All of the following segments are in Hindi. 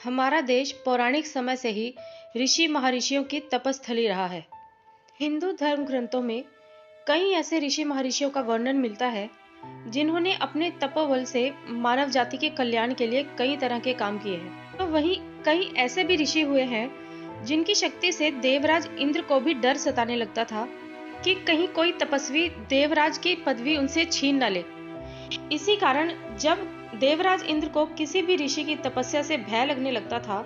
हमारा देश पौराणिक समय से ही ऋषि महर्षियों की तपस्थली रहा है। हिंदू धर्म ग्रंथों में कई ऐसे ऋषि महर्षियों का वर्णन मिलता है जिन्होंने अपने तपोबल से मानव जाति के कल्याण के लिए कई तरह के काम किए हैं। तो वहीं कई ऐसे भी ऋषि हुए हैं जिनकी शक्ति से देवराज इंद्र को भी डर सताने लगता था कि कहीं कोई तपस्वी देवराज की पदवी उनसे छीन न ले। इसी कारण जब देवराज इंद्र को किसी भी ऋषि की तपस्या से भय लगने लगता था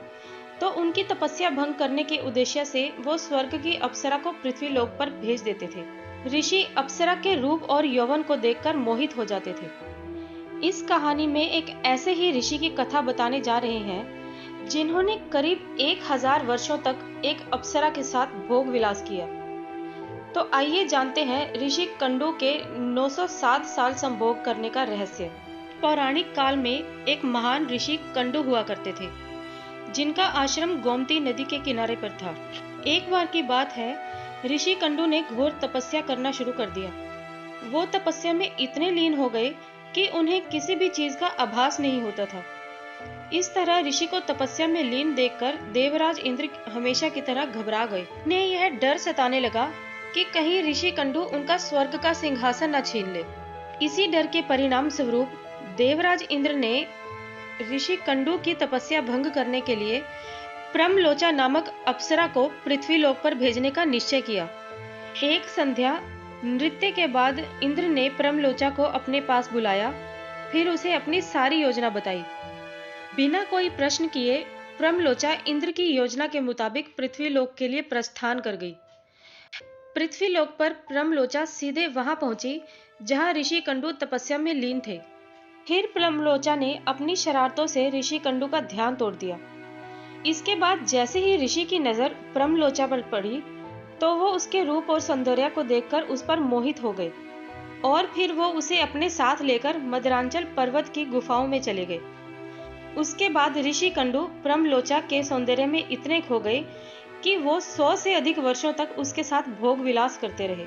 तो उनकी तपस्या भंग करने के उद्देश्य से वो स्वर्ग की अप्सरा को पृथ्वी लोक पर भेज देते थे। ऋषि अप्सरा के रूप और यौवन को देखकर मोहित हो जाते थे। इस कहानी में एक ऐसे ही ऋषि की कथा बताने जा रहे हैं जिन्होंने करीब 1000 वर्षों तक एक अप्सरा के साथ भोग विलास किया। तो आइए जानते हैं ऋषि कंडू के 907 साल संभोग करने का रहस्य। पौराणिक काल में एक महान ऋषि कंडू हुआ करते थे जिनका आश्रम गोमती नदी के किनारे पर था। एक बार की बात है, ऋषि कंडू ने घोर तपस्या करना शुरू कर दिया। वो तपस्या में इतने लीन हो गए कि उन्हें किसी भी चीज का आभास नहीं होता था। इस तरह ऋषि को तपस्या में लीन देखकर देवराज इंद्र हमेशा की तरह घबरा गए। उन्हें यह डर सताने लगा कि कहीं ऋषि कंडू उनका स्वर्ग का सिंहासन न छीन ले। इसी डर के परिणाम स्वरूप देवराज इंद्र ने ऋषि कंडू की तपस्या भंग करने के लिए प्रमलोचा नामक अप्सरा को पृथ्वी लोक पर भेजने का निश्चय किया। एक संध्या नृत्य के बाद इंद्र ने प्रमलोचा को अपने पास बुलाया, फिर उसे अपनी सारी योजना बताई। बिना कोई प्रश्न किए प्रमलोचा इंद्र की योजना के मुताबिक पृथ्वी लोक के लिए प्रस्थान कर गई। पृथ्वी लोक पर प्रमलोचा सीधे वहां पहुंची जहां ऋषि कंडू तपस्या में लीन थे। फिर प्रमलोचा ने अपनी शरारतों से ऋषि कंडू का ध्यान तोड़ दिया। इसके बाद जैसे ही ऋषि की नजर प्रमलोचा पर पड़ी तो वो उसके रूप और सौंदर्य को देखकर उस पर मोहित हो गए और फिर वो उसे अपने साथ लेकर मदरांचल पर्वत की गुफाओं में चले गए। उसके बाद ऋषि कंडू प्रमलोचा के सौंदर्य में इतने खो गए कि वो 100 से अधिक वर्षों तक उसके साथ भोग विलास करते रहे।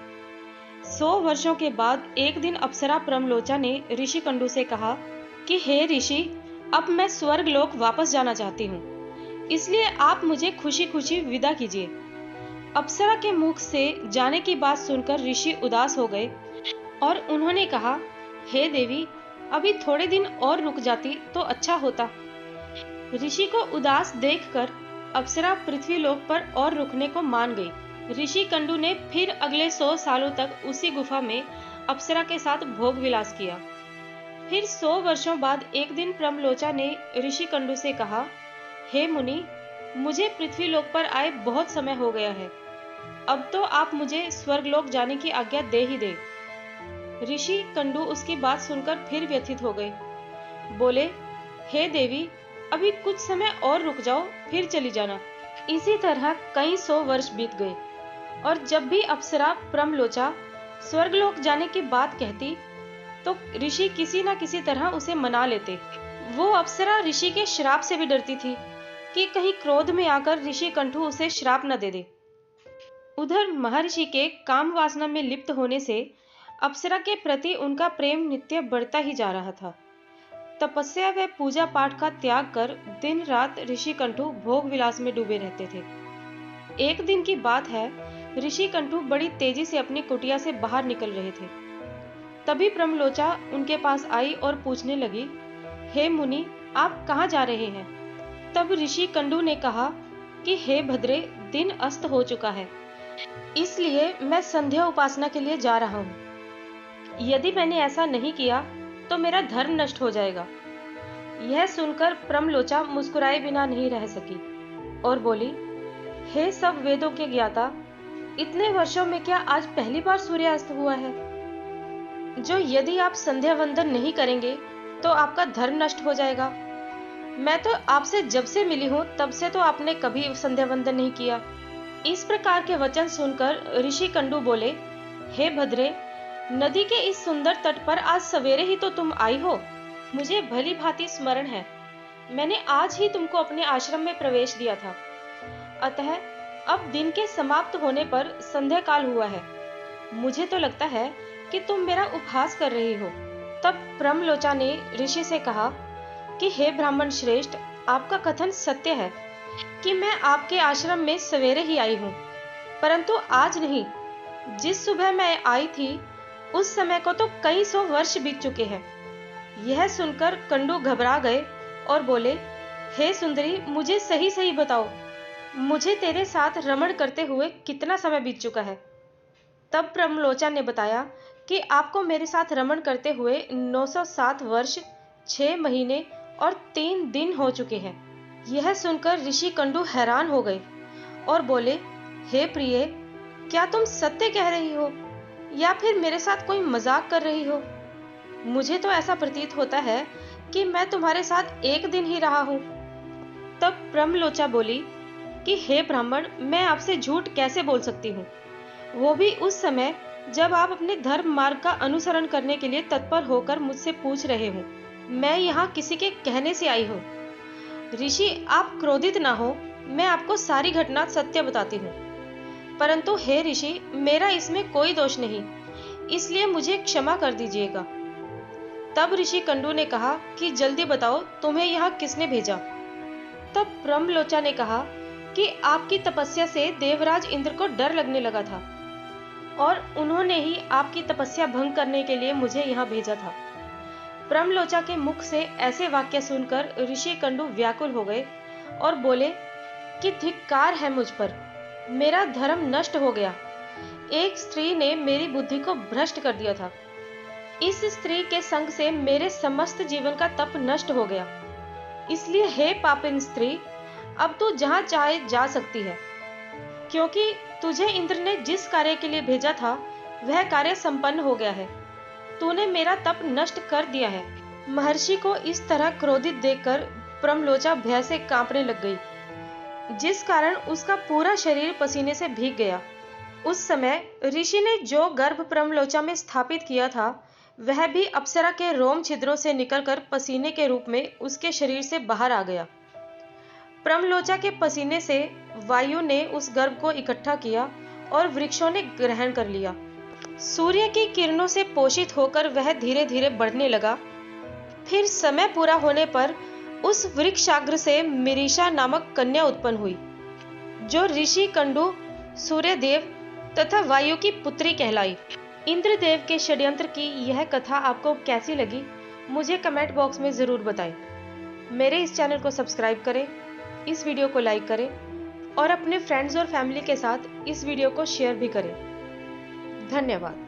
100 वर्षों के बाद एक दिन अप्सरा प्रमलोचा ने ऋषि कंडू से कहा कि हे ऋषि, अब मैं स्वर्ग लोक वापस जाना चाहती हूँ, इसलिए आप मुझे खुशी खुशी विदा कीजिए। अप्सरा के मुख से जाने की बात सुनकर ऋषि उदास हो गए और उन्होंने कहा, हे देवी, अभी थोड़े दिन और रुक जाती तो अच्छा होता। ऋषि को उदास देखकर अप्सरा पृथ्वी लोक पर और रुकने को मान गई। ऋषि कंडू ने फिर अगले 100 सालों तक उसी गुफा में अप्सरा के साथ भोग विलास किया। फिर 100 वर्षों बाद एक दिन प्रमलोचा ने ऋषि कंडू से कहा, हे मुनि, मुझे पृथ्वी लोक पर आए बहुत समय हो गया है, अब तो आप मुझे स्वर्गलोक जाने की आज्ञा दे ही दे। ऋषि कंडू उसकी बात सुनकर फिर व्यथित हो गए। बोले, हे देवी, अभी कुछ समय और रुक जाओ, फिर चली जाना। इसी तरह कई 100 वर्ष बीत गए और जब भी अप्सरा प्रमलोचा स्वर्गलोक जाने की बात कहती तो ऋषि किसी न किसी तरह उसे मना लेते। वो अप्सरा ऋषि के श्राप से भी डरती थी कि कहीं क्रोध में आकर ऋषि कंठू उसे श्राप न दे दे। उधर महर्षि के काम वासना में लिप्त होने से अप्सरा के प्रति उनका प्रेम नित्य बढ़ता ही जा रहा था। तपस्या व पूजा पाठ का त्याग कर दिन रात ऋषि कंठू भोग विलास में डूबे रहते थे। एक दिन की बात है, ऋषि कंठू बड़ी तेजी से अपनी कुटिया से बाहर निकल रहे थे। तभी प्रमलोचा उनके पास आई और पूछने लगी, हे मुनि, आप कहाँ जा रहे हैं? तब ऋषि कंडू ने कहा कि हे भद्रे, दिन अस्त हो चुका है, इसलिए मैं संध्या उपासना के लिए जा रहा हूँ। यदि मैंने ऐसा नहीं किया तो मेरा धर्म नष्ट हो जाएगा। यह सुनकर प्रमलोचा मुस्कुराए बिना नहीं रह सकी और बोली, हे सब वेदों के ज्ञाता, इतने वर्षों में क्या आज पहली बार सूर्यास्त हुआ है? जो यदि आप संध्या वंदन नहीं करेंगे तो आपका धर्म नष्ट हो जाएगा। मैं तो आपसे जब से मिली हूँ तब से तो आपने कभी संध्या वंदन नहीं किया। इस प्रकार के वचन सुनकर ऋषि कंडू बोले, हे भद्रे, नदी के इस सुंदर तट पर आज सवेरे ही तो तुम आई हो। मुझे भली भांति स्मरण है, मैंने आज ही तुमको अपने आश्रम में प्रवेश दिया था। अतः अब दिन के समाप्त होने पर संध्या काल हुआ है। मुझे तो लगता है कि तुम मेरा उपहास कर रही हो। तब प्रमलोचा ने ऋषि से कहा कि हे ब्राह्मण श्रेष्ठ, आपका कथन सत्य है कि मैं आपके आश्रम में सवेरे ही आई हूँ, परंतु आज नहीं। जिस सुबह मैं आई थी उस समय को तो कई सौ वर्ष बीत चुके हैं। यह सुनकर कंडू घबरा गए और बोले, हे सुंदरी, मुझे सही सही बताओ, मुझे तेरे साथ रमण करते हुए कितना समय बीत चुका है। तब ब्रह्मलोचन ने बताया कि आपको मेरे साथ रमण करते हुए 907 वर्ष 6 महीने और 3 दिन हो चुके हैं। यह सुनकर ऋषि कंडू हैरान हो गए और बोले, हे प्रिय, क्या तुम सत्य कह रही हो या फिर मेरे साथ कोई मजाक कर रही हो? मुझे तो ऐसा प्रतीत होता है कि मैं तुम्हारे साथ एक दिन ही रहा हूं। तब ब्रह्मलोचा बोली कि हे ब्राह्मण, मैं आपसे झूठ कैसे बोल सकती हूँ, वो भी उस समय जब आप अपने धर्म मार्ग का अनुसरण करने के लिए तत्पर होकर मुझसे पूछ रहे हो। मैं यहाँ किसी के कहने से आई हूँ। ऋषि, आप क्रोधित ना हो, मैं आपको सारी घटना सत्य बताती हूँ। परंतु हे ऋषि, मेरा इसमें कोई दोष नहीं, इसलिए मुझे क्षमा कर दीजिएगा। तब ऋषि कंडू ने कहा कि जल्दी बताओ, तुम्हें यहाँ किसने भेजा? तब ब्रह्मलोचा ने कहा कि आपकी तपस्या से देवराज इंद्र को डर लगने लगा था और उन्होंने ही आपकी तपस्या भंग करने के लिए मुझे यहाँ भेजा था। ब्रह्मलोचा के मुख से ऐसे वाक्य सुनकर ऋषि कंडू व्याकुल हो गए और बोले कि धिक्कार है मुझ पर, मेरा धर्म नष्ट हो गया। एक स्त्री ने मेरी बुद्धि को भ्रष्ट कर दिया था। इस स्त्री के संग से मेरे समस्त जीवन का तप नष्ट हो गया। इसलिए हे पापिन स्त्री, अब तू जहां चाहे जा सकती है, क्योंकि तुझे इंद्र ने जिस कार्य के लिए भेजा था वह कार्य संपन्न हो गया है। तूने मेरा तप नष्ट कर दिया है। महर्षि को इस तरह क्रोधित देखकर ब्रह्मलोचा भय से कांपने लग गई, जिस कारण उसका पूरा शरीर पसीने से भीग गया। उस समय ऋषि ने जो गर्भ ब्रह्मलोचा में स्थापित किया था वह भी अप्सरा के रोम छिद्रों से निकलकर पसीने के रूप में उसके शरीर से बाहर आ गया। ब्रह्मलोचा के पसीने से वायु ने उस गर्भ को इकट्ठा किया और वृक्षों ने ग्रहण कर लिया। सूर्य की किरणों से पोषित होकर वह धीरे धीरे बढ़ने लगा। फिर समय पूरा होने पर उस वृक्षाग्र से मिरीशा नामक कन्या उत्पन्न हुई, जो ऋषि कंडू, सूर्यदेव तथा वायु की पुत्री कहलाई। इंद्रदेव के षड्यंत्र की यह कथा आपको कैसी लगी, मुझे कमेंट बॉक्स में जरूर बताएं। मेरे इस चैनल को सब्सक्राइब करें, इस वीडियो को लाइक करें और अपने फ्रेंड्स और फैमिली के साथ इस वीडियो को शेयर भी करें। धन्यवाद।